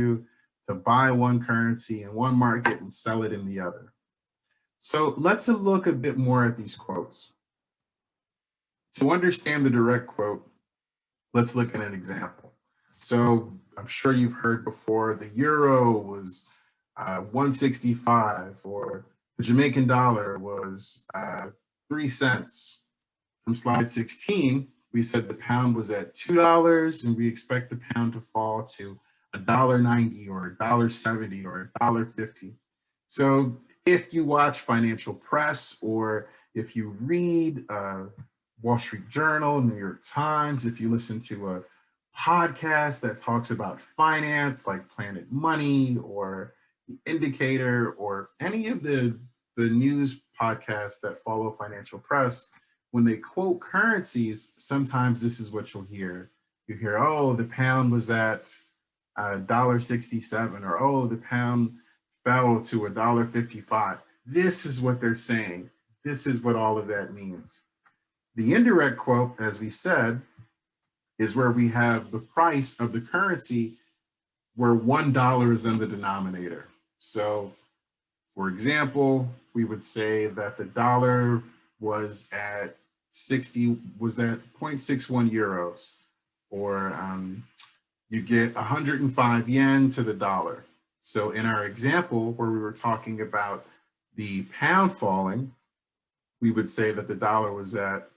to buy one currency in one market and sell it in the other. So let's look a bit more at these quotes. To understand the direct quote, let's look at an example. So I'm sure you've heard before the euro was 165, or the Jamaican dollar was 3 cents. From slide 16, we said the pound was at $2 and we expect the pound to fall to $1.90 or $1.70 or $1.50. So if you watch financial press, or if you read Wall Street Journal, New York Times, if you listen to a podcast that talks about finance like Planet Money or The Indicator, or any of the news podcasts that follow financial press, when they quote currencies, sometimes this is what you'll hear. You hear, oh, the pound was at $1.67, or oh, the pound fell to $1.55. This is what they're saying. This is what all of that means. The indirect quote, as we said, is where we have the price of the currency where $1 is in the denominator. So, for example, we would say that the dollar was at 0.61 euros, or you get 105 yen to the dollar. So in our example where we were talking about the pound falling, we would say that the dollar was at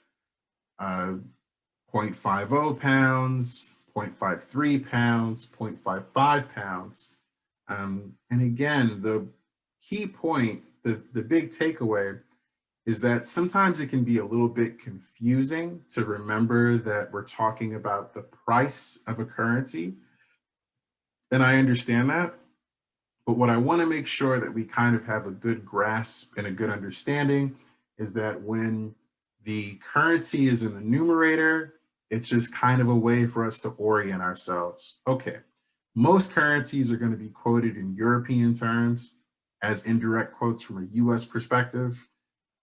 0.50 pounds, 0.53 pounds, 0.55 pounds. And again, the key point, the big takeaway, is that sometimes it can be a little bit confusing to remember that we're talking about the price of a currency. And I understand that. But what I want to make sure that we kind of have a good grasp and a good understanding is that when the currency is in the numerator, it's just kind of a way for us to orient ourselves. Okay, most currencies are going to be quoted in European terms as indirect quotes from a US perspective.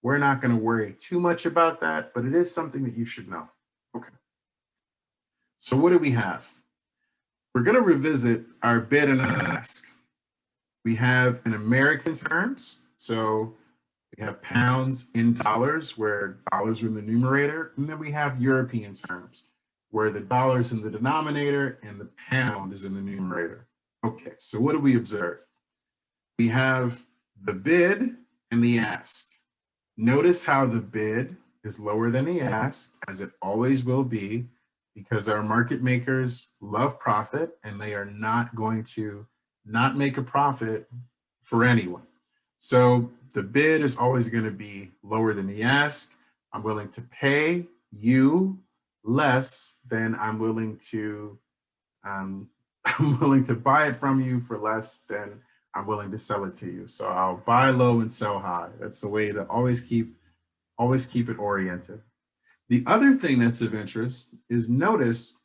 We're not going to worry too much about that, but it is something that you should know. Okay. So what do we have? We're going to revisit our bid and ask. We have in American terms, so we have pounds in dollars, where dollars are in the numerator, and then we have European terms, where the dollar is in the denominator and the pound is in the numerator. Okay, so what do we observe? We have the bid and the ask. Notice how the bid is lower than the ask, as it always will be, because our market makers love profit and they are not going to not make a profit for anyone. So the bid is always going to be lower than the ask. I'm willing to pay you less than I'm willing to buy it from you for less than I'm willing to sell it to you. So I'll buy low and sell high. That's the way to always keep it oriented. The other thing that's of interest is notice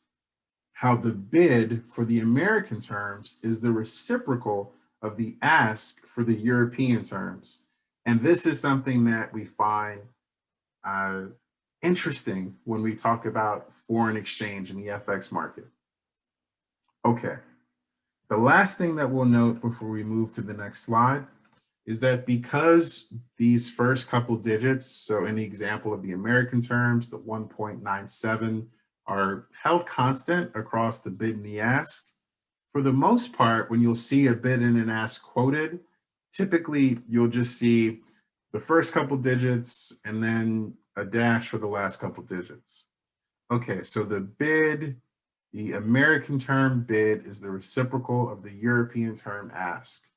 how the bid for the American terms is the reciprocal of the ask for the European terms. And this is something that we find interesting when we talk about foreign exchange in the FX market. Okay. The last thing that we'll note before we move to the next slide is that because these first couple digits, so in the example of the American terms, the 1.97 are held constant across the bid and the ask, for the most part, when you'll see a bid and an ask quoted, typically you'll just see the first couple digits and then a dash for the last couple digits. Okay, so the bid, the American term bid is the reciprocal of the European term ask.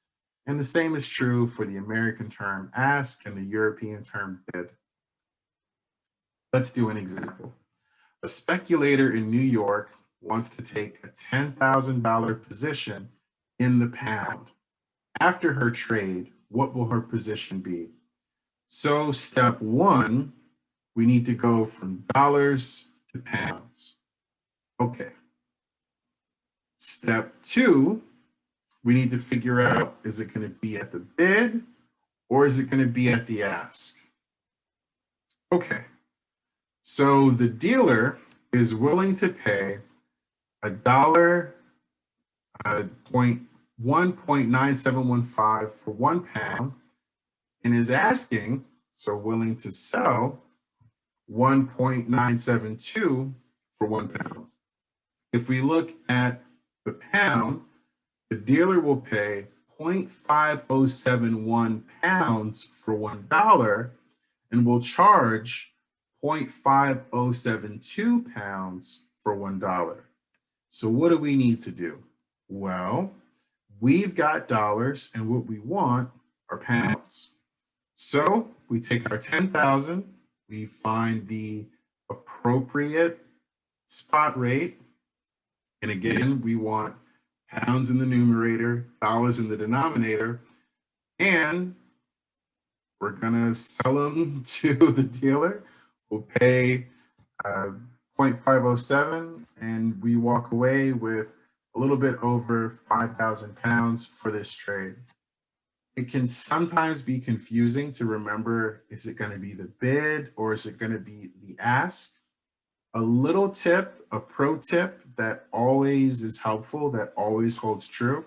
And the same is true for the American term ask and the European term bid. Let's do an example. A speculator in New York wants to take a $10,000 position in the pound. After her trade, what will her position be? So step one, we need to go from dollars to pounds. Okay. Step two, we need to figure out, is it going to be at the bid or is it going to be at the ask? Okay, so the dealer is willing to pay $1.0.5 1.9715 for 1 pound and is asking, so willing to sell 1.972 for 1 pound. If we look at the pound, the dealer will pay 0.5071 pounds for $1 and will charge 0.5072 pounds for $1. So what do we need to do? Well, we've got dollars and what we want are pounds. So we take our 10,000, we find the appropriate spot rate. And again, we want pounds in the numerator, dollars in the denominator, and we're gonna sell them to the dealer. We'll pay 0.507 and we walk away with a little bit over 5,000 pounds for this trade. It can sometimes be confusing to remember, is it going to be the bid or is it going to be the ask? A little tip, a pro tip that always is helpful, that always holds true.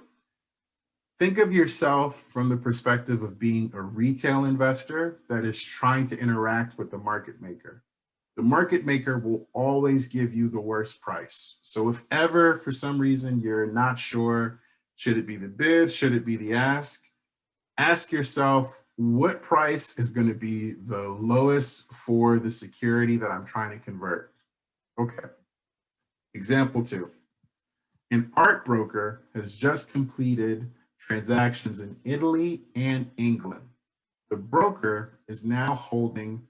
Think of yourself from the perspective of being a retail investor that is trying to interact with the market maker. The market maker will always give you the worst price. So if ever, for some reason, you're not sure, should it be the bid, should it be the ask yourself, what price is going to be the lowest for the security that I'm trying to convert? Okay. Example 2. An art broker has just completed transactions in Italy and England. The broker is now holding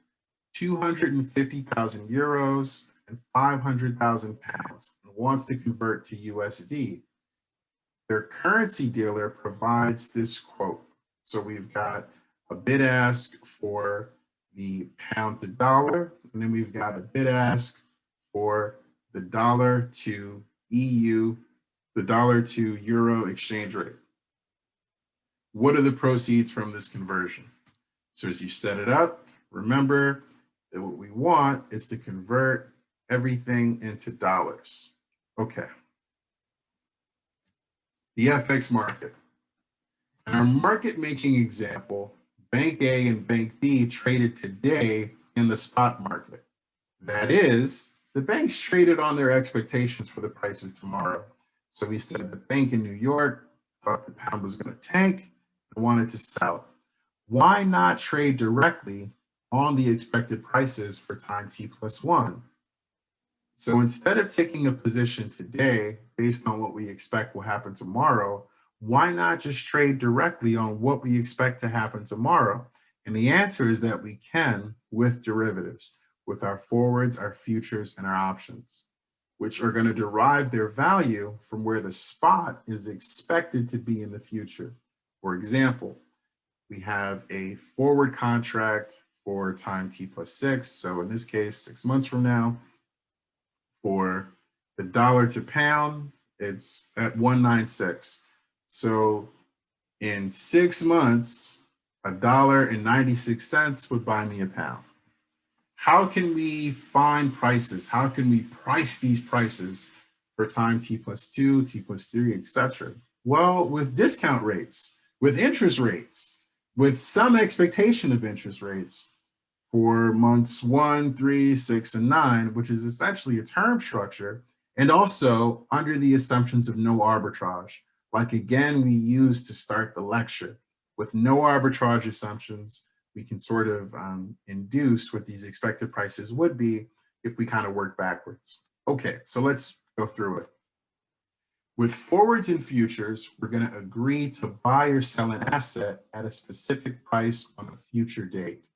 250,000 euros and 500,000 pounds and wants to convert to USD. Their currency dealer provides this quote. So we've got a bid ask for the pound to dollar, and then we've got a bid ask for the dollar to EU, the dollar to euro exchange rate. What are the proceeds from this conversion? So as you set it up, remember that what we want is to convert everything into dollars. Okay. The FX market. In our market making example, Bank A and Bank B traded today in the spot market. That is, the banks traded on their expectations for the prices tomorrow. So we said the bank in New York thought the pound was going to tank and wanted to sell. Why not trade directly on the expected prices for time t+1? So instead of taking a position today based on what we expect will happen tomorrow, why not just trade directly on what we expect to happen tomorrow? And the answer is that we can with derivatives, with our forwards, our futures, and our options, which are going to derive their value from where the spot is expected to be in the future. For example, we have a forward contract for time t+6. So in this case, 6 months from now, for the dollar to pound, it's at 196. So in 6 months, $1.96 would buy me a pound. How can we find prices? How can we price these prices for time t+2, t+3, etc.? Well, with discount rates, with interest rates, with some expectation of interest rates for months 1, 3, 6, and 9, which is essentially a term structure, and also under the assumptions of no arbitrage, like again we used to start the lecture. With no arbitrage assumptions, we can sort of induce what these expected prices would be if we kind of work backwards. Okay, so let's go through it. With forwards and futures, we're going to agree to buy or sell an asset at a specific price on a future date.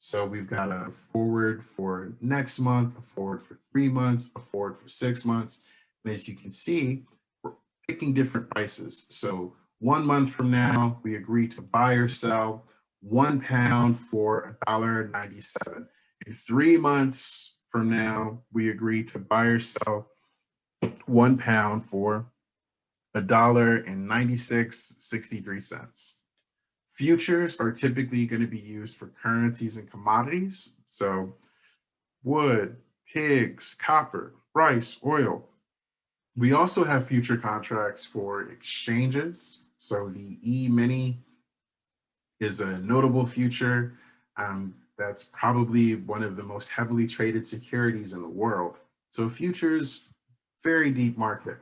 So we've got a forward for next month, a forward for 3 months, a forward for 6 months. And as you can see, we're picking different prices. So 1 month from now, we agree to buy or sell 1 pound for $1.97. In 3 months from now, we agree to buy or sell 1 pound for $1.9663. Futures are typically going to be used for currencies and commodities. So wood, pigs, copper, rice, oil. We also have future contracts for exchanges. So the E-mini is a notable future. That's probably one of the most heavily traded securities in the world. So futures, very deep market.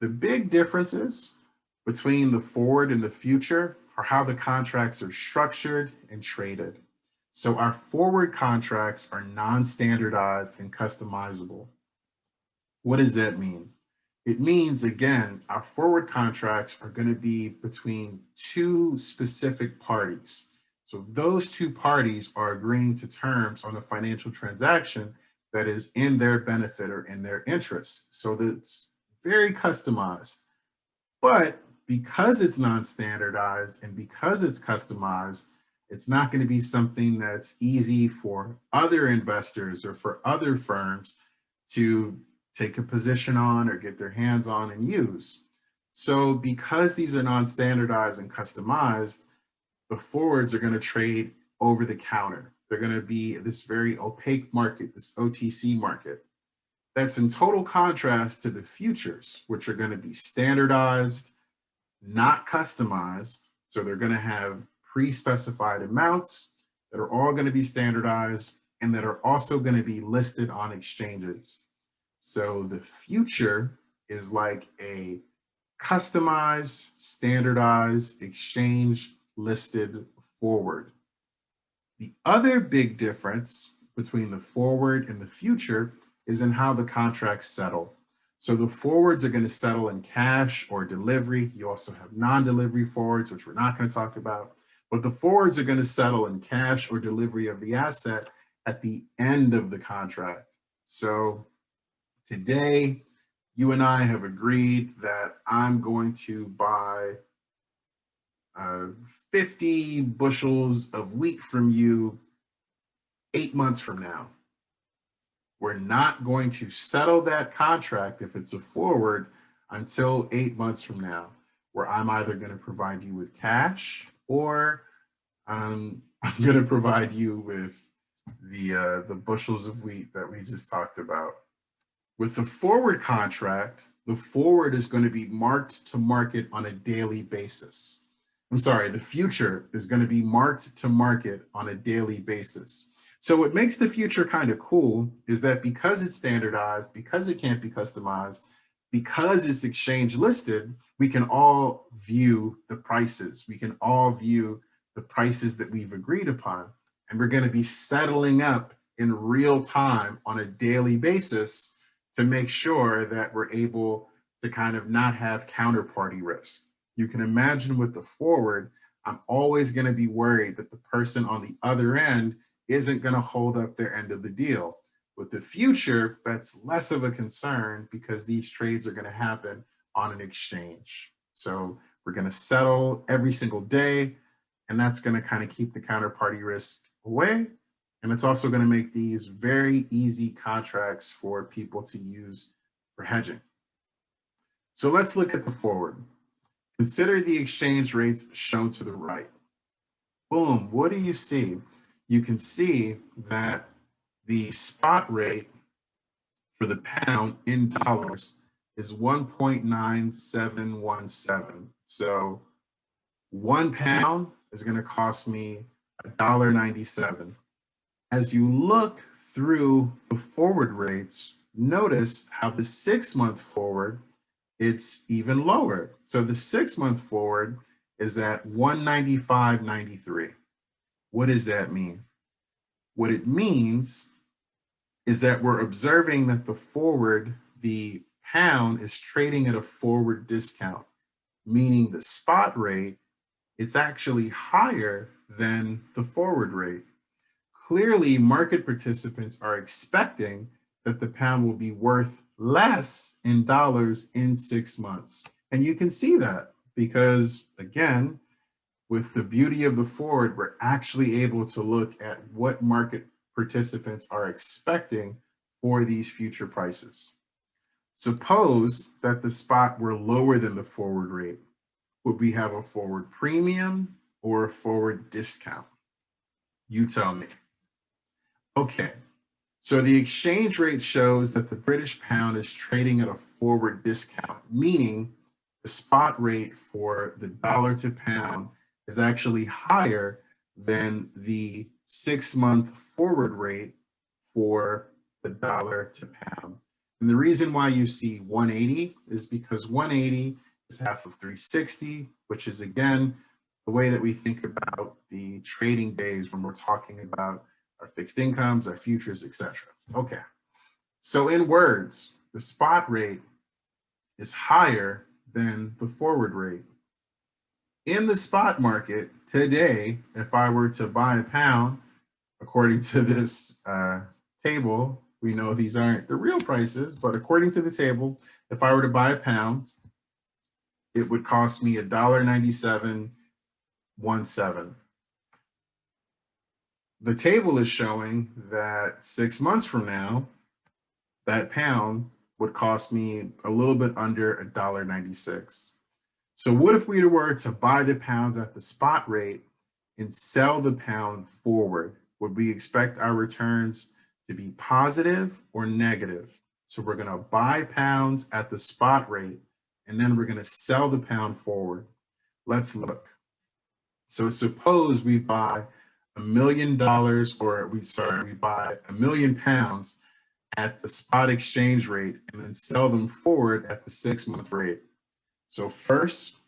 The big differences between the forward and the future are how the contracts are structured and traded. So our forward contracts are non-standardized and customizable. What does that mean? It means, again, our forward contracts are going to be between two specific parties. So those two parties are agreeing to terms on a financial transaction that is in their benefit or in their interest. So that's very customized. But because it's non-standardized and because it's customized, it's not going to be something that's easy for other investors or for other firms to take a position on or get their hands on and use. So because these are non-standardized and customized, the forwards are going to trade over the counter. They're going to be this very opaque market, this OTC market. That's in total contrast to the futures, which are going to be standardized, not customized. So they're going to have pre-specified amounts that are all going to be standardized and that are also going to be listed on exchanges. So the future is like a customized, standardized, exchange listed forward. The other big difference between the forward and the future is in how the contracts settle. So the forwards are going to settle in cash or delivery. You also have non-delivery forwards, which we're not going to talk about. But the forwards are going to settle in cash or delivery of the asset at the end of the contract. So today, you and I have agreed that I'm going to buy 50 bushels of wheat from you 8 months from now. We're not going to settle that contract if it's a forward until 8 months from now, where I'm either going to provide you with cash or I'm going to provide you with the bushels of wheat that we just talked about. With the forward contract, the forward is going to be marked to market on a daily basis. I'm sorry, the future is going to be marked to market on a daily basis. So what makes the future kind of cool is that because it's standardized, because it can't be customized, because it's exchange listed, we can all view the prices. We can all view the prices that we've agreed upon. And we're going to be settling up in real time on a daily basis to make sure that we're able to kind of not have counterparty risk. You can imagine with the forward, I'm always going to be worried that the person on the other end isn't going to hold up their end of the deal. With the future, that's less of a concern because these trades are going to happen on an exchange. So we're going to settle every single day, and that's going to kind of keep the counterparty risk away. And it's also going to make these very easy contracts for people to use for hedging. So let's look at the forward. Consider the exchange rates shown to the right. Boom, what do you see? You can see that the spot rate for the pound in dollars is 1.9717. So 1 pound is going to cost me $1.97. As you look through the forward rates, notice how the 6-month forward, it's even lower. So the 6-month forward is at 195.93. What does that mean? What it means is that we're observing that the forward, the pound is trading at a forward discount, meaning the spot rate, it's actually higher than the forward rate. Clearly, market participants are expecting that the pound will be worth less in dollars in 6 months. And you can see that because, again, with the beauty of the forward, we're actually able to look at what market participants are expecting for these future prices. Suppose that the spot were lower than the forward rate. Would we have a forward premium or a forward discount? You tell me. Okay, So the exchange rate shows that the British pound is trading at a forward discount, meaning the spot rate for the dollar to pound is actually higher than the 6-month forward rate for the dollar to pound. And the reason why you see 180 is because 180 is half of 360, which is again the way that we think about the trading days when we're talking about our fixed incomes, our futures, etc. Okay, so in words, the spot rate is higher than the forward rate. In the spot market today, if I were to buy a pound, according to this table, we know these aren't the real prices, but according to the table, if I were to buy a pound, it would cost me $1.9717. The table is showing that 6 months from now, that pound would cost me a little bit under $1.96. So what if we were to buy the pounds at the spot rate and sell the pound forward? Would we expect our returns to be positive or negative? So we're going to buy pounds at the spot rate, and then we're going to sell the pound forward. Let's look. So suppose we buy $1 million, or we buy 1,000,000 pounds at the spot exchange rate and then sell them forward at the 6-month rate. So first,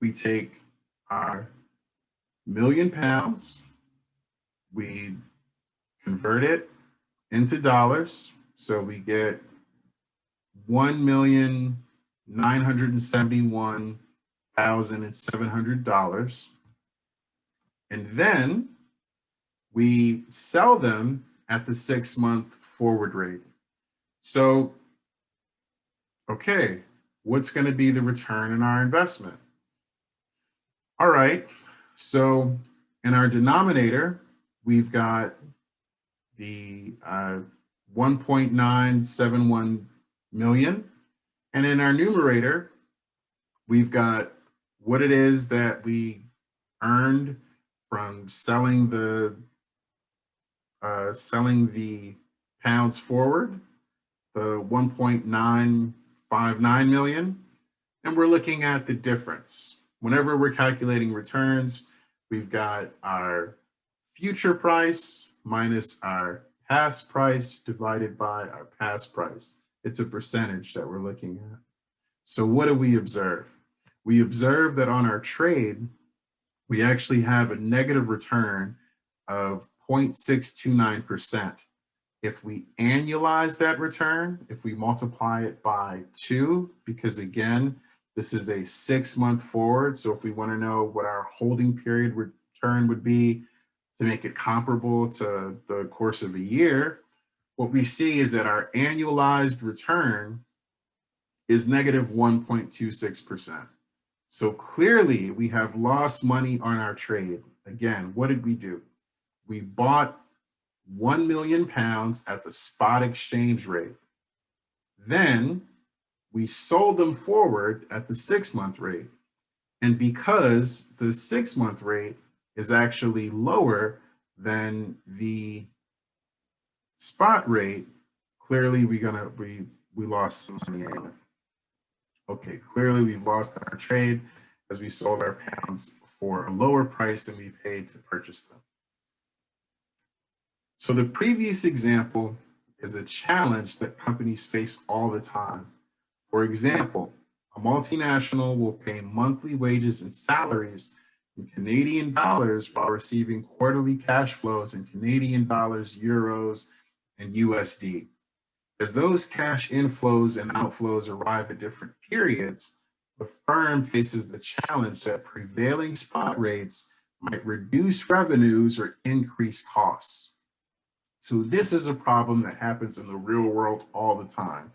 we take our 1,000,000 pounds, we convert it into dollars, so we get $1,971,700, and then we sell them at the 6-month forward rate. So, okay, what's going to be the return on our investment? All right, so in our denominator, we've got the 1.971 million, and in our numerator, we've got what it is that we earned from selling the pounds forward, the 1.959 million, and we're looking at the difference. Whenever we're calculating returns, we've got our future price minus our past price divided by our past price. It's a percentage that we're looking at. So what do we observe? We observe that on our trade, we actually have a negative return of 0.629%. If we annualize that return, if we multiply it by 2, because again, this is a 6-month forward, so if we want to know what our holding period return would be to make it comparable to the course of a year, what we see is that our annualized return is negative 1.26%. So clearly we have lost money on our trade. Again, what did we do? We bought 1,000,000 pounds at the spot exchange rate. Then we sold them forward at the 6-month rate. And because the 6-month rate is actually lower than the spot rate, clearly we lost some money on it. Okay, clearly we've lost our trade as we sold our pounds for a lower price than we paid to purchase them. So the previous example is a challenge that companies face all the time. For example, a multinational will pay monthly wages and salaries in Canadian dollars while receiving quarterly cash flows in Canadian dollars, euros, and USD. As those cash inflows and outflows arrive at different periods, the firm faces the challenge that prevailing spot rates might reduce revenues or increase costs. So this is a problem that happens in the real world all the time.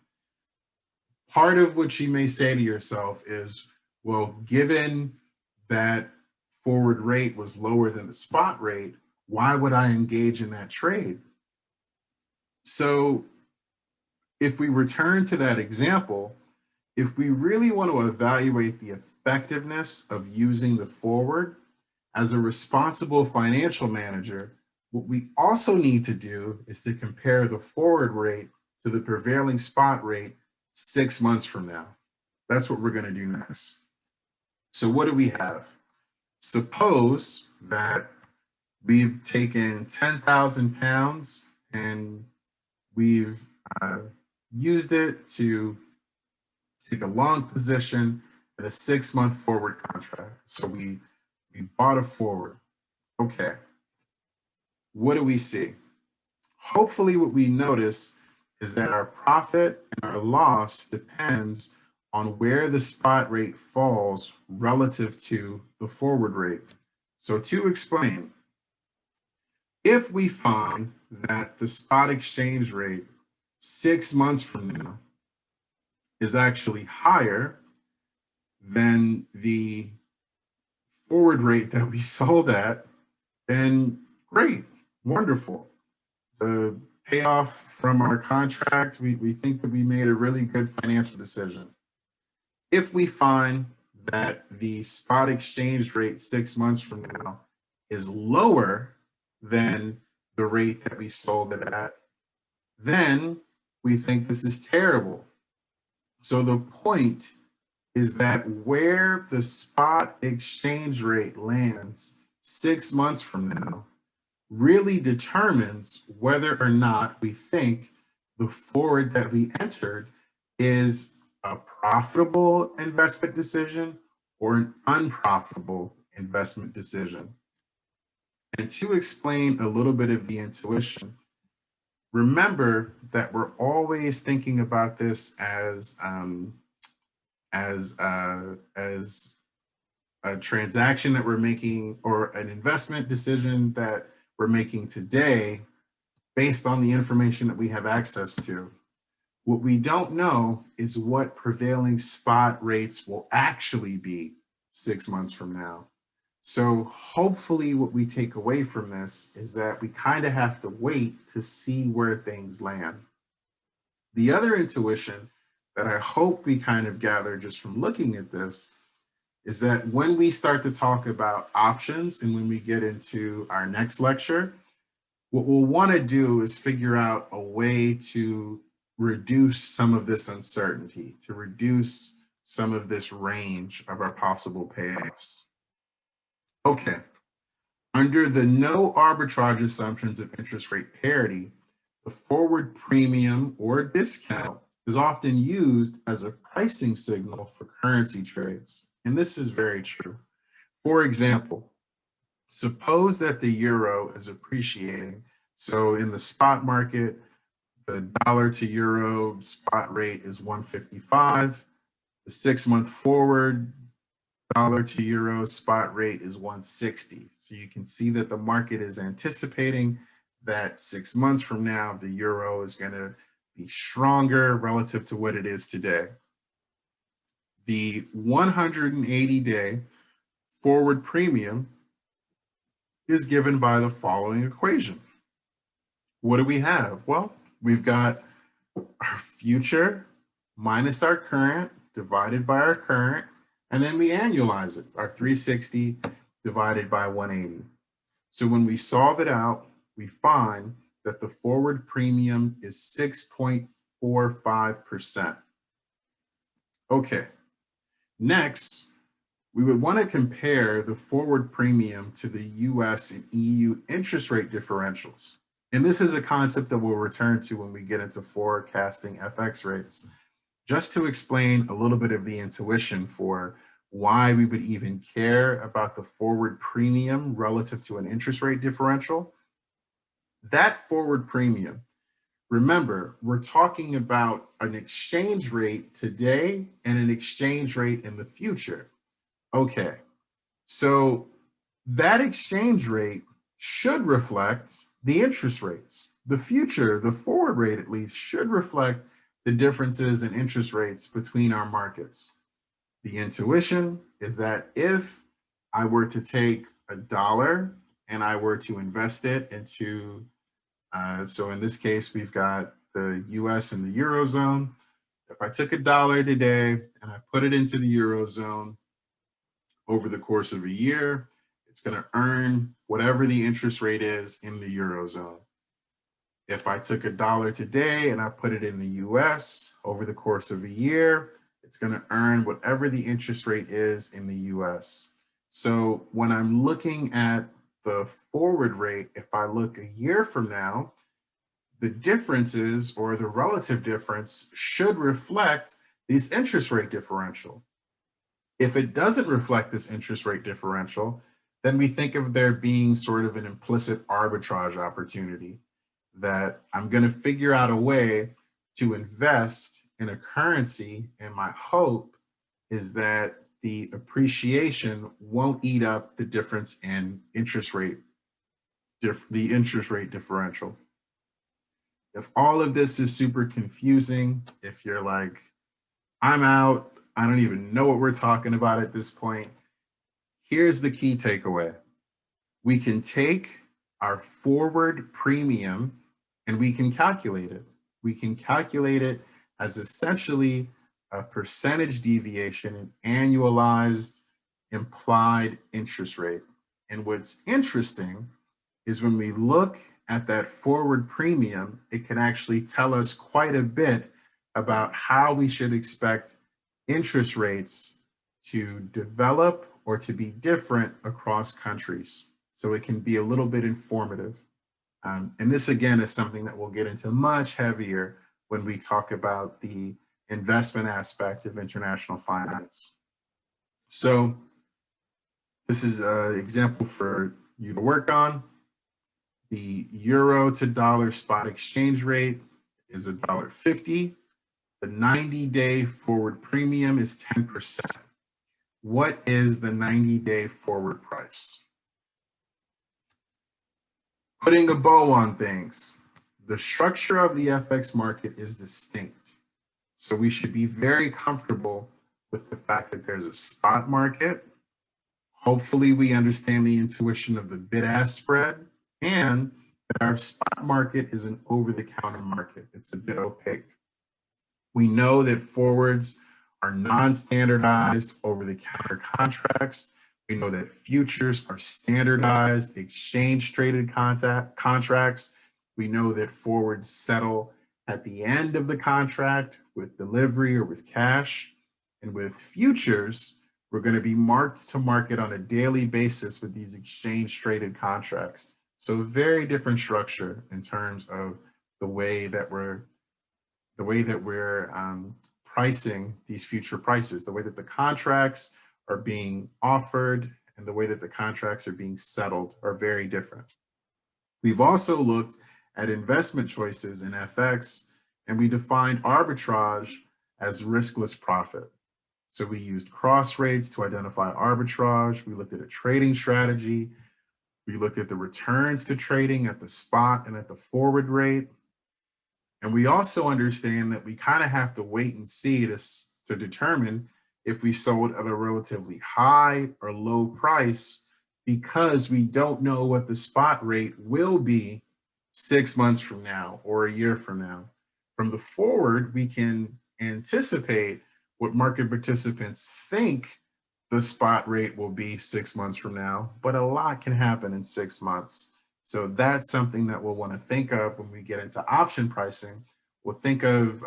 Part of what you may say to yourself is, well, given that forward rate was lower than the spot rate, why would I engage in that trade? So if we return to that example, if we really want to evaluate the effectiveness of using the forward, as a responsible financial manager, What we also need to do is to compare the forward rate to the prevailing spot rate 6 months from now. That's what we're going to do next. So what do we have? Suppose that we've taken 10,000 pounds and we've used it to take a long position in a 6-month forward contract. So we bought a forward. Okay. What do we see? Hopefully what we notice is that our profit and our loss depends on where the spot rate falls relative to the forward rate. So to explain, if we find that the spot exchange rate 6 months from now is actually higher than the forward rate that we sold at, then great, wonderful. The payoff from our contract, we think that we made a really good financial decision. If we find that the spot exchange rate 6 months from now is lower than the rate that we sold it at, then we think this is terrible. So the point is that where the spot exchange rate lands 6 months from now really determines whether or not we think the forward that we entered is a profitable investment decision or an unprofitable investment decision. And to explain a little bit of the intuition, remember that we're always thinking about this as a transaction that we're making or an investment decision that we're making today based on the information that we have access to. What we don't know is what prevailing spot rates will actually be 6 months from now. So hopefully what we take away from this is that we kind of have to wait to see where things land. The other intuition that I hope we kind of gather just from looking at this is that when we start to talk about options and when we get into our next lecture, what we'll want to do is figure out a way to reduce some of this uncertainty, to reduce some of this range of our possible payoffs. Okay, under the no arbitrage assumptions of interest rate parity, the forward premium or discount is often used as a pricing signal for currency trades. And this is very true. For example, suppose that the euro is appreciating. So in the spot market, the dollar to euro spot rate is 155. The 6-month forward dollar to euro spot rate is 160. So you can see that the market is anticipating that 6 months from now, the euro is going to be stronger relative to what it is today. The 180-day forward premium is given by the following equation. What do we have? Well, we've got our future minus our current divided by our current, and then we annualize it, our 360 divided by 180. So when we solve it out, we find that the forward premium is 6.45%. Okay, next, we would want to compare the forward premium to the US and EU interest rate differentials. And this is a concept that we'll return to when we get into forecasting FX rates. Just to explain a little bit of the intuition for why we would even care about the forward premium relative to an interest rate differential. That forward premium, remember, we're talking about an exchange rate today and an exchange rate in the future. Okay, so that exchange rate should reflect the interest rates. The future, the forward rate at least, should reflect the differences in interest rates between our markets. The intuition is that if I were to take $1 and I were to invest it into, so in this case, we've got the US and the Eurozone. If I took $1 today and I put it into the Eurozone over the course of a year, It's going to earn whatever the interest rate is in the Eurozone. If I took $1 today and I put it in the US over the course of a year, it's going to earn whatever the interest rate is in the US. So when I'm looking at the forward rate, if I look a year from now, the differences or the relative difference should reflect this interest rate differential. If it doesn't reflect this interest rate differential, then we think of there being sort of an implicit arbitrage opportunity, that I'm going to figure out a way to invest in a currency, and my hope is that the appreciation won't eat up the difference in interest rate, the interest rate differential. If all of this is super confusing, if you're like, I'm out, I don't even know what we're talking about at this point, here's the key takeaway. We can take our forward premium and we can calculate it. We can calculate it as essentially a percentage deviation in annualized implied interest rate. And what's interesting is when we look at that forward premium, it can actually tell us quite a bit about how we should expect interest rates to develop or to be different across countries. So it can be a little bit informative. And this, again, is something that we'll get into much heavier when we talk about the investment aspect of international finance. So this is an example for you to work on. The euro to dollar spot exchange rate is $1.50. The 90-day forward premium is 10%. What is the 90-day forward price? Putting a bow on things, the structure of the FX market is distinct. So we should be very comfortable with the fact that there's a spot market. Hopefully we understand the intuition of the bid-ask spread, and that our spot market is an over-the-counter market. It's a bit opaque. We know that forwards are non-standardized over-the-counter contracts. We know that futures are standardized exchange-traded contracts. We know that forwards settle at the end of the contract with delivery or with cash. And with futures, we're going to be marked to market on a daily basis with these exchange-traded contracts. So a very different structure in terms of the way that we're pricing these future prices, the way that the contracts are being offered and the way that the contracts are being settled are very different. We've also looked at investment choices in FX, and we defined arbitrage as riskless profit. So we used cross rates to identify arbitrage. We looked at a trading strategy. We looked at the returns to trading at the spot and at the forward rate. And we also understand that we kind of have to wait and see to determine if we sold at a relatively high or low price, because we don't know what the spot rate will be 6 months from now or a year from now. From the forward, we can anticipate what market participants think the spot rate will be 6 months from now, but a lot can happen in 6 months. So that's something that we'll want to think of when we get into option pricing. We'll think of,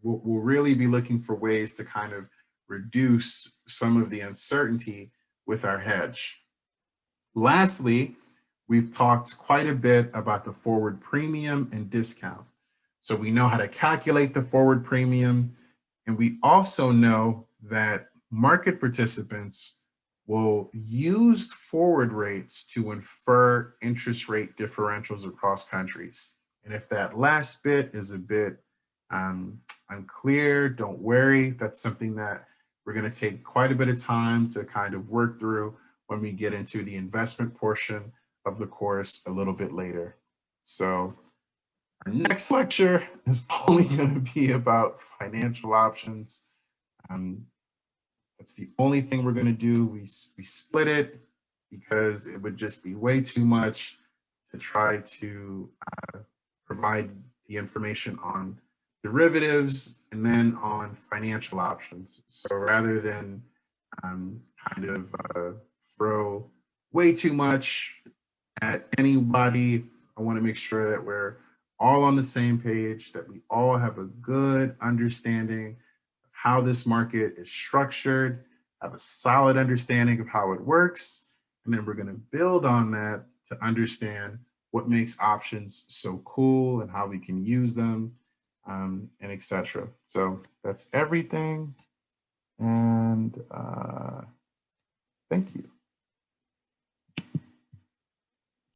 we'll really be looking for ways to kind of reduce some of the uncertainty with our hedge. Lastly, we've talked quite a bit about the forward premium and discount. So we know how to calculate the forward premium, and we also know that market participants will use forward rates to infer interest rate differentials across countries. And if that last bit is a bit unclear, don't worry. That's something that we're going to take quite a bit of time to kind of work through when we get into the investment portion of the course a little bit later. So our next lecture is only going to be about financial options. That's the only thing we're going to do. We split it because it would just be way too much to try to provide the information on derivatives and then on financial options. So rather than kind of throw way too much at anybody. I want to make sure that we're all on the same page, that we all have a good understanding of how this market is structured, have a solid understanding of how it works, and then we're going to build on that to understand what makes options so cool and how we can use them, and etc. So that's everything. And thank you.